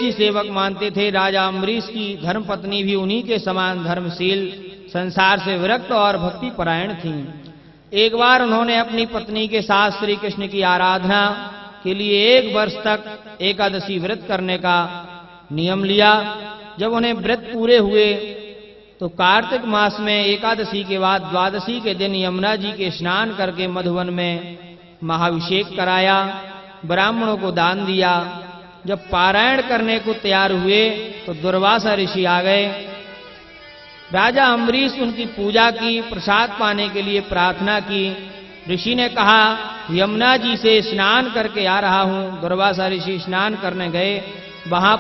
ही सेवक मानते थे। राजा अम्बरीश की धर्मपत्नी भी उन्हीं के समान धर्मशील, संसार से विरक्त और भक्ति परायण थीं। एक बार उन्होंने अपनी पत्नी के साथ श्री कृष्ण की आराधना के लिए 1 वर्ष तक एकादशी व्रत करने का नियम लिया। जब उन्हें व्रत पूरे हुए तो कार्तिक मास में एकादशी के बाद द्वादशी के दिन यमुना जी के स्नान करके मधुवन में महाभिषेक कराया, ब्राह्मणों को दान दिया। जब पारायण करने को तैयार हुए तो दुर्वासा ऋषि आ गए। राजा अम्बरीश उनकी पूजा की, प्रसाद पाने के लिए प्रार्थना की। ऋषि ने कहा, यमुना जी से स्नान करके आ रहा हूं। दुर्वासा ऋषि स्नान करने गए, वहां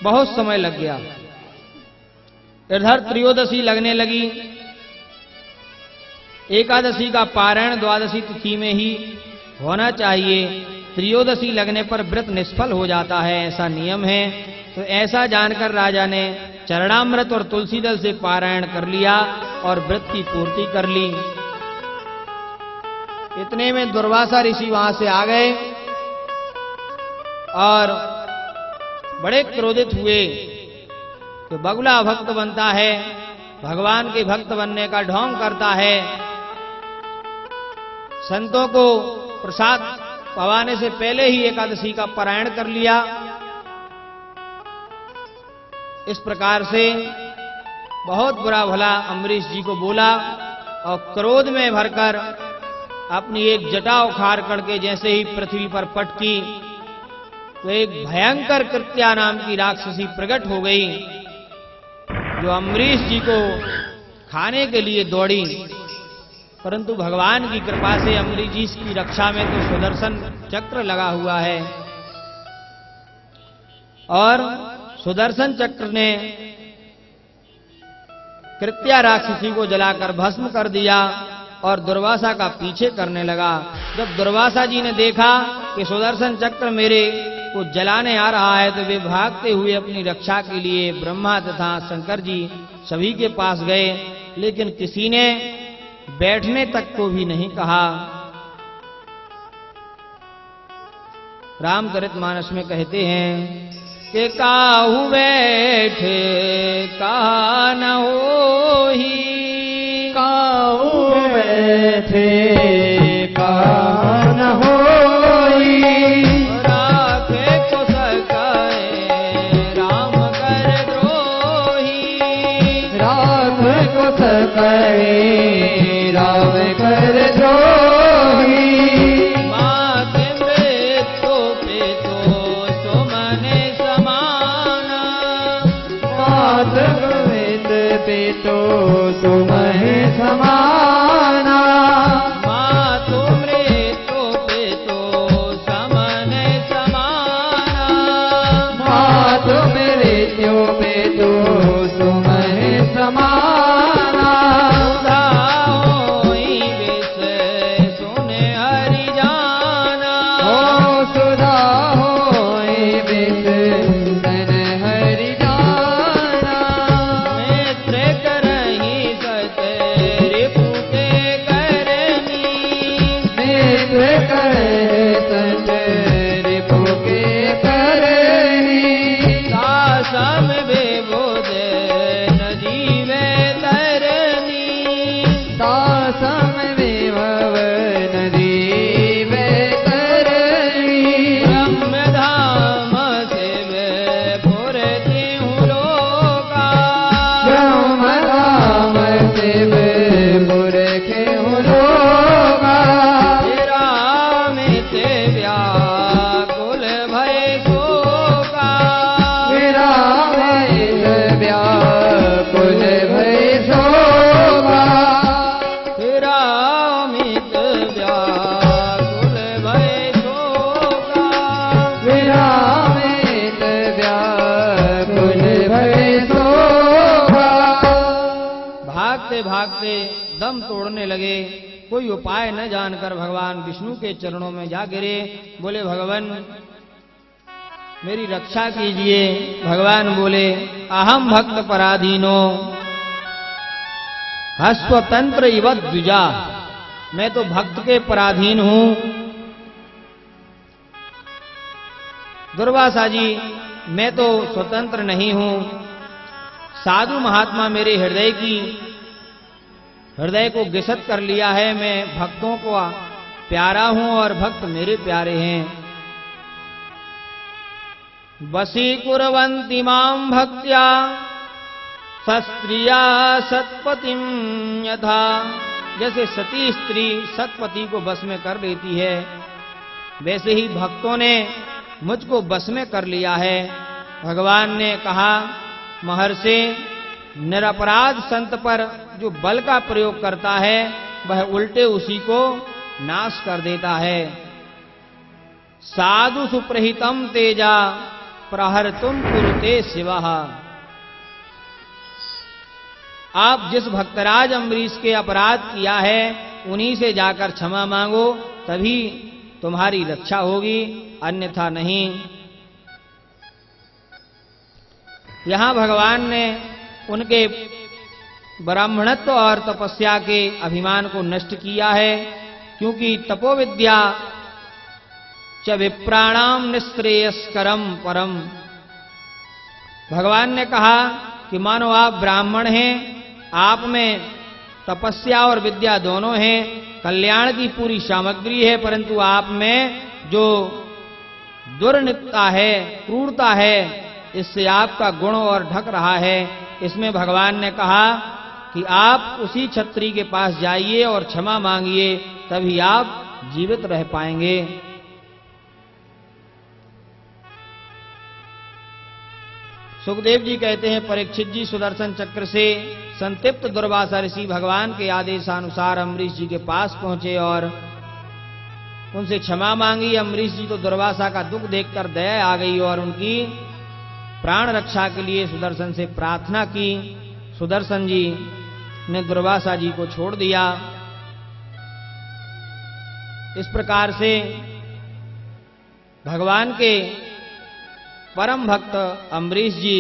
बहुत समय लग गया। इधर त्रयोदशी लगने लगी। एकादशी का पारायण द्वादशी तिथि में ही होना चाहिए। त्रयोदशी लगने पर व्रत निष्फल हो जाता है, ऐसा नियम है। तो ऐसा जानकर राजा ने चरणामृत और तुलसी दल से पारायण कर लिया और व्रत की पूर्ति कर ली। इतने में दुर्वासा ऋषि वहां से आ गए और बड़े क्रोधित हुए कि बगुला भक्त बनता है, भगवान के भक्त बनने का ढोंग करता है, संतों को प्रसाद पवाने से पहले ही एकादशी का पारायण कर लिया। इस प्रकार से बहुत बुरा भला अम्बरीश जी को बोला और क्रोध में भरकर अपनी एक जटा उखाड़ करके जैसे ही पृथ्वी पर पटकी तो एक भयंकर कृत्या नाम की राक्षसी प्रकट हो गई, जो अम्बरीश जी को खाने के लिए दौड़ी। परंतु भगवान की कृपा से अम्बरीश जी की रक्षा में तो सुदर्शन चक्र लगा हुआ है और सुदर्शन चक्र ने कृत्या राक्षसी को जलाकर भस्म कर दिया और दुर्वासा का पीछे करने लगा। जब दुर्वासा जी ने देखा कि सुदर्शन चक्र मेरे को जलाने आ रहा है तो वे भागते हुए अपनी रक्षा के लिए ब्रह्मा तथा शंकर जी सभी के पास गए, लेकिन किसी ने बैठने तक को भी नहीं कहा। रामचरितमानस में कहते हैं कि काहू बैठे कहा न होही, काहू बैठे कहा न होई, राखे को सकाए राम कर द्रोही, राम को सकाए राम कर द्रोही, मात मृत्यु पे तो सुमने समाना, मात मृत्यु पे तो तुम्हें समाना, मातु मृत्यु पे तो समने समाना, मात मृत्यु पे तो तुम्हें समाना, सुधा होई विष सन हरि जाना, हो सुधा होई विष सन हरि जाना, मित्र करहि सत रिपु के करनी, मित्र करे सत रिपु के करनी, दासम विबुध न जीवे तरनी, दासम विभव नदी वे करनी, ब्रह्मधाम शिव पुर तिहु लोका, ब्रह्म राम शिव पुरखे लोगा, रामित व्याकुल भय शोका, विरामित व्याकुल भय शोभा, रामित व्याकुल भय शोका, विरामित व्याकुल भय शोभा। भागते भागते दम तोड़ने लगे। कोई उपाय न जानकर भगवान विष्णु के चरणों में जा गिरे। बोले, भगवान मेरी रक्षा कीजिए। भगवान बोले, अहम भक्त पराधीनो हस्वतंत्र इव द्विजा, मैं तो भक्त के पराधीन हूं। दुर्वासा जी, मैं तो स्वतंत्र नहीं हूं। साधु महात्मा मेरे हृदय को गिसत कर लिया है। मैं भक्तों को प्यारा हूं और भक्त मेरे प्यारे हैं। वशी कुर्वन्ति मां भक्त्या सस्त्रिया सत्पतिं यथा। जैसे सती स्त्री सतपति को बस में कर लेती है, वैसे ही भक्तों ने मुझको बस में कर लिया है। भगवान ने कहा, महर्षि, निरपराध संत पर जो बल का प्रयोग करता है वह उल्टे उसी को नाश कर देता है। साधु सुप्रहितम तेजा प्रहर्तुम कुरुते शिवः। आप जिस भक्तराज अम्बरीश के अपराध किया है उन्हीं से जाकर क्षमा मांगो, तभी तुम्हारी रक्षा होगी, अन्यथा नहीं। यहां भगवान ने उनके ब्राह्मणत्व और तपस्या के अभिमान को नष्ट किया है, क्योंकि तपोविद्या च विप्राणाम निश्रेयस्करम परम। भगवान ने कहा कि मानो आप ब्राह्मण हैं, आप में तपस्या और विद्या दोनों हैं, कल्याण की पूरी सामग्री है, परंतु आप में जो दुर्निता है, क्रूरता है, इससे आपका गुण और ढक रहा है। इसमें भगवान ने कहा कि आप उसी क्षत्रिय के पास जाइए और क्षमा मांगिए, तभी आप जीवित रह पाएंगे। सुखदेव जी कहते हैं, परीक्षित जी सुदर्शन चक्र से संतप्त दुर्वासा ऋषि भगवान के आदेशानुसार अम्बरीश जी के पास पहुंचे और उनसे क्षमा मांगी। अम्बरीश जी को दुर्वासा का दुख देखकर दया आ गई और उनकी प्राण रक्षा के लिए सुदर्शन से प्रार्थना की। सुदर्शन जी ने दुर्वासा जी को छोड़ दिया। इस प्रकार से भगवान के परम भक्त अम्बरीश जी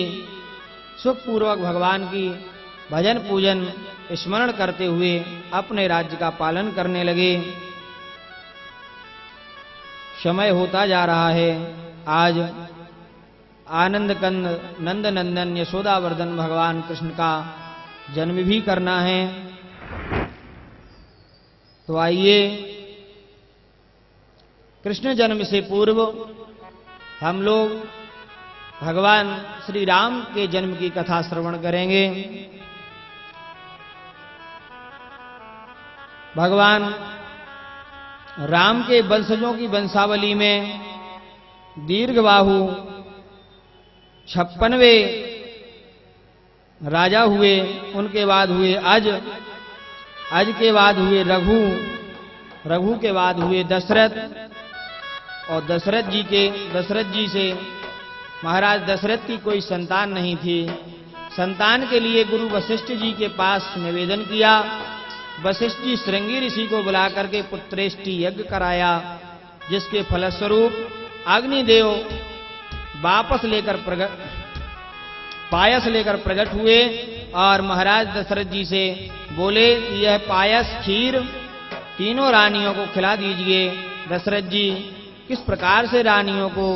सुखपूर्वक भगवान की भजन पूजन स्मरण करते हुए अपने राज्य का पालन करने लगे। समय होता जा रहा है। आज आनंद कंद नंद नंदन यशोदावर्धन भगवान कृष्ण का जन्म भी करना है। तो आइए, कृष्ण जन्म से पूर्व हम लोग भगवान श्री राम के जन्म की कथा श्रवण करेंगे। भगवान राम के वंशजों की वंशावली में दीर्घबाहु 56वें राजा हुए। उनके बाद हुए अज के बाद हुए रघु के बाद हुए दशरथ, और दशरथ जी से महाराज दशरथ की कोई संतान नहीं थी। संतान के लिए गुरु वशिष्ठ जी के पास निवेदन किया। वशिष्ठ जी श्रृंगी ऋषि को बुलाकर के पुत्रेष्टि यज्ञ कराया, जिसके फलस्वरूप अग्निदेव वापस पायस लेकर प्रकट हुए और महाराज दशरथ जी से बोले, यह पायस खीर तीनों रानियों को खिला दीजिए। दशरथ जी किस प्रकार से रानियों को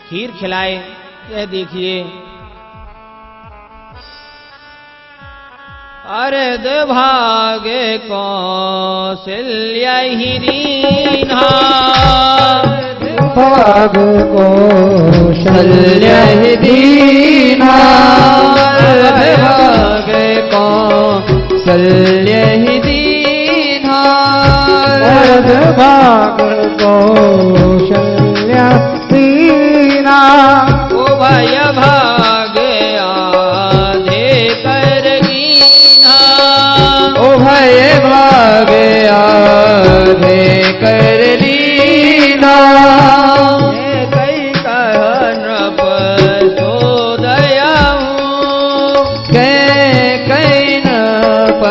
खीर खिलाए, यह देखिए। अरे दुर्भागे कौशल्या ही दीन्हा, भाग कौशल्या ही दीन्हा, भाग कौशल्या ही दीन्हा, भाग कौशल्या दीन्हा। ओ भय भागे आधे कर कीन्हा, ओ भय भागे आधे कर लीना। कई कह नृप सो दयाऊं, कई नृप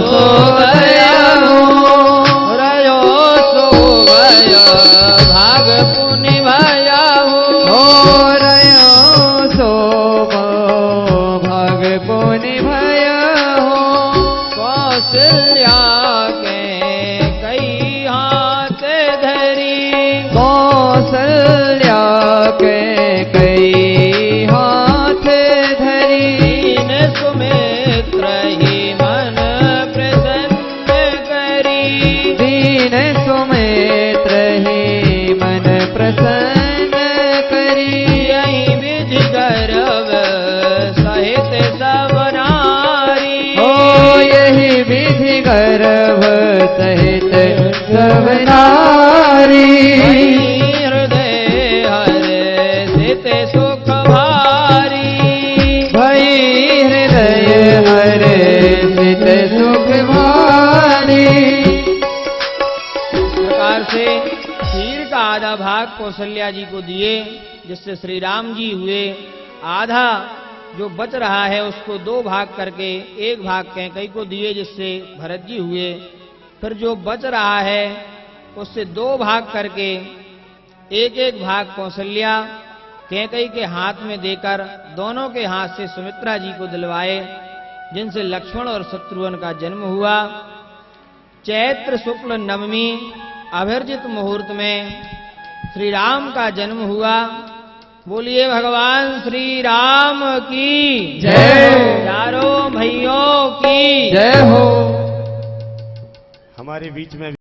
सो दयाऊं। रयो सो भय गर्भ सहित सब नारी हृदय हर्षित सुख भारी भई हृदय हर्षित सुख भारी। इस प्रकार से खीर का आधा भाग कौशल्या जी को दिए, जिससे श्री राम जी हुए। आधा जो बच रहा है उसको दो भाग करके एक भाग कैकेयी को दिए, जिससे भरत जी हुए। फिर जो बच रहा है उससे दो भाग करके एक एक भाग कौशल्या कैकेयी के हाथ में देकर दोनों के हाथ से सुमित्रा जी को दिलवाए, जिनसे लक्ष्मण और शत्रुघ्न का जन्म हुआ। चैत्र शुक्ल नवमी अभिर्जित मुहूर्त में श्री राम का जन्म हुआ। बोलिए भगवान श्री राम की जय। चारों भैयों की जय हो। हमारे बीच में